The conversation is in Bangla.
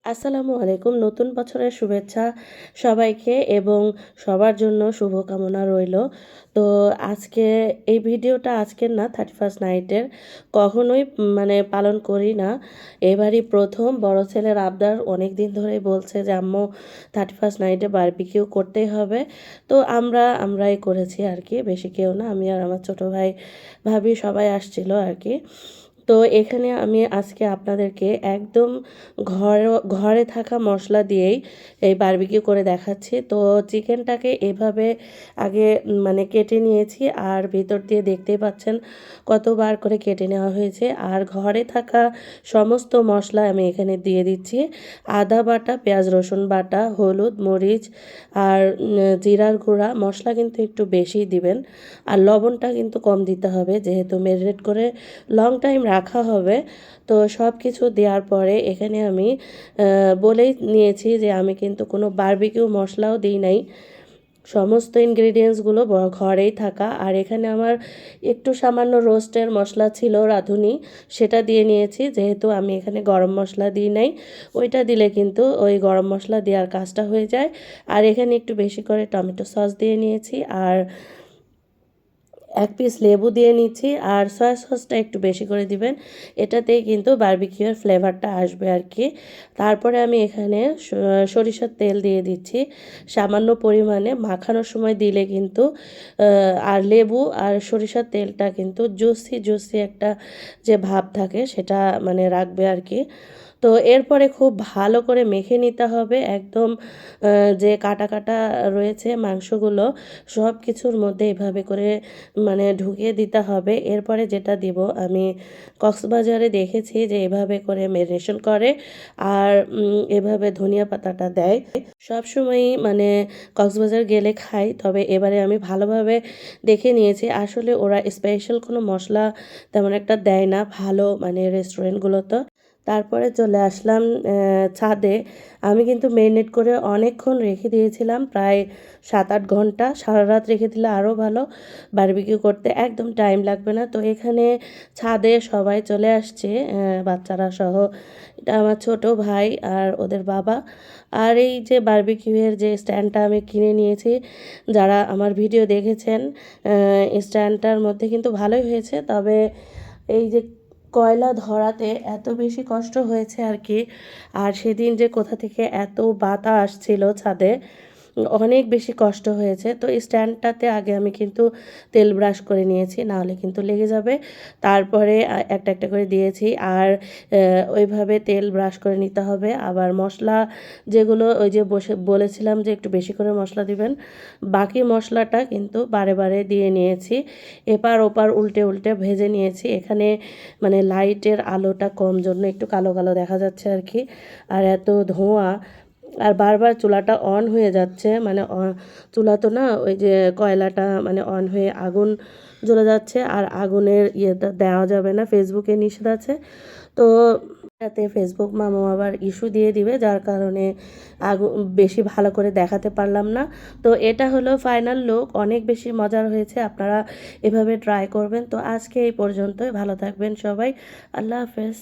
আসসালামু আলাইকুম। নতুন বছরের শুভেচ্ছা সবাইকে এবং সবার জন্য শুভকামনা রইলো। তো আজকে এই ভিডিওটা আজকের না 31st নাইটের কখনোই মানে পালন করি না। এবারই ১ম বড় ছেলের আবদার অনেকদিন ধরেই বলছে যে, "আম্মু 31st নাইটে বারবিকিউ করতেই হবে।" তো আমরাই করেছি আরকি। বেশি কেউ না। আমি আর আমার ছোট ভাই, ভাবি সবাই আসছিল আরকি। তো এখানে আমি আজকে আপনাদেরকে একদম ঘরে থাকা মশলা দিয়েই এই বারবিকিউ করে দেখাচ্ছি। তো চিকেনটাকে এভাবে আগে মানে কেটে নিয়েছি আর ভিতর দিয়ে দেখতেই পাচ্ছেন কতবার করে কেটে নেওয়া হয়েছে। আর ঘরে থাকা সমস্ত মশলা আমি এখানে দিয়ে দিচ্ছি। আদা বাটা, পেঁয়াজ রসুন বাটা, হলুদ, মরিচ আর জিরার গুঁড়া। মশলা কিন্তু একটু বেশিই দিবেন। আর লবণটা কিন্তু কম দিতে হবে যেহেতু ম্যারিনেট করে লং টাইম রাখা হবে। তো সব কিছু দেওয়ার পরে এখানে আমি বলেই নিয়েছি যে আমি কিন্তু কোনো বারবিকিউ মশলাও দিই নাই। সমস্ত ইনগ্রিডিয়েন্টসগুলো ঘরেই থাকা। আর এখানে আমার একটু সামান্য রোস্টের মশলা ছিল রাঁধুনি, সেটা দিয়ে নিয়েছি। যেহেতু আমি এখানে গরম মশলা দিই নাই, ওইটা দিলে কিন্তু ওই গরম মশলা দেওয়ার কাজটা হয়ে যায়। আর এখানে একটু বেশি করে টমেটো সস দিয়ে নিয়েছি আর ১ পিস লেবু দিয়ে নিচ্ছি আর সয়া সসটা একটু বেশি করে দিবেন। এটাতেই কিন্তু বারবিকিউর ফ্লেভারটা আসবে আরকি। তারপরে আমি এখানে সরিষার তেল দিয়ে দিচ্ছি সামান্য পরিমাণে। মাখানোর সময় দিলে কিন্তু আর লেবু আর সরিষার তেলটা কিন্তু জুসি একটা যে ভাব থাকে সেটা মানে রাখবে আরকি। তো এরপরে খুব ভালো করে মেখে নিতে হবে একদম যে কাটা রয়েছে মাংসগুলো সব কিছুর মধ্যে এভাবে করে মানে ঢুকিয়ে দিতে হবে। এরপরে যেটা দিব আমি কক্সবাজারে দেখেছি যে এভাবে করে ম্যারিনেশন করে আর এভাবে ধনিয়া পাতাটা দেয়। সবসময়ই মানে কক্সবাজার গেলে খাই, তবে এবারে আমি ভালোভাবে দেখে নিয়েছি। আসলে ওরা স্পেশাল কোনো মশলা তেমন একটা দেয় না ভালো মানে রেস্টুরেন্টগুলোতে। তারপরে চলে আসলাম ছাদে। আমি কিন্তু মেরিনেট করে অনেকক্ষণ রেখে দিয়েছিলাম, প্রায় ৭-৮ ঘন্টা। সারারাত রেখে দিলে আরও ভালো। বারবিকিউ করতে একদম টাইম লাগবে না। তো এখানে ছাদে সবাই চলে আসছে বাচ্চারা সহ। এটা আমার ছোট ভাই আর ওদের বাবা। আর এই যে বারবিকিউয়ের যে স্ট্যান্ডটা আমি কিনে নিয়েছি, যারা আমার ভিডিও দেখেছেন স্ট্যান্ডটার মধ্যে কিন্তু ভালোই হয়েছে। তবে এই যে কয়লা ধরাতে এত বেশি কষ্ট হয়েছে আর কি। আর সেদিন যে কোথা থেকে এত বাতাস আসছিল ছাদে, অনেক বেশি কষ্ট হয়েছে। তো এই স্ট্যান্ডটাতে আগে আমি কিন্তু তেল ব্রাশ করে নিয়েছি, নাহলে কিন্তু লেগে যাবে। তারপরে একটা করে দিয়েছি আর ওইভাবে তেল ব্রাশ করে নিতে হবে। আবার মশলা যেগুলো ওই যে বলেছিলাম যে একটু বেশি করে মশলা দিবেন, বাকি মশলাটা কিন্তু বারে দিয়ে নিয়েছি। এপার ওপার উল্টে ভেজে নিয়েছি। এখানে মানে লাইটের আলোটা কম জন্য একটু কালো দেখা যাচ্ছে আর কি। আর এত ধোঁয়া আর বারবার চুলাটা অন হয়ে যাচ্ছে, মানে চুলা তো না, ওই যে কয়লাটা মানে অন হয়ে আগুন জ্বলে যাচ্ছে আর আগুনের ইয়েটা দেওয়া যাবে না, ফেসবুকে নিষেধ আছে। তো এটাতে ফেসবুক মামু আবার ইস্যু দিয়ে দিবে, যার কারণে বেশি ভালো করে দেখাতে পারলাম না। তো এটা হলো ফাইনাল লুক। অনেক বেশি মজার হয়েছে, আপনারা এভাবে ট্রাই করবেন। তো আজকে এই পর্যন্তই। ভালো থাকবেন সবাই। আল্লাহ হাফেজ।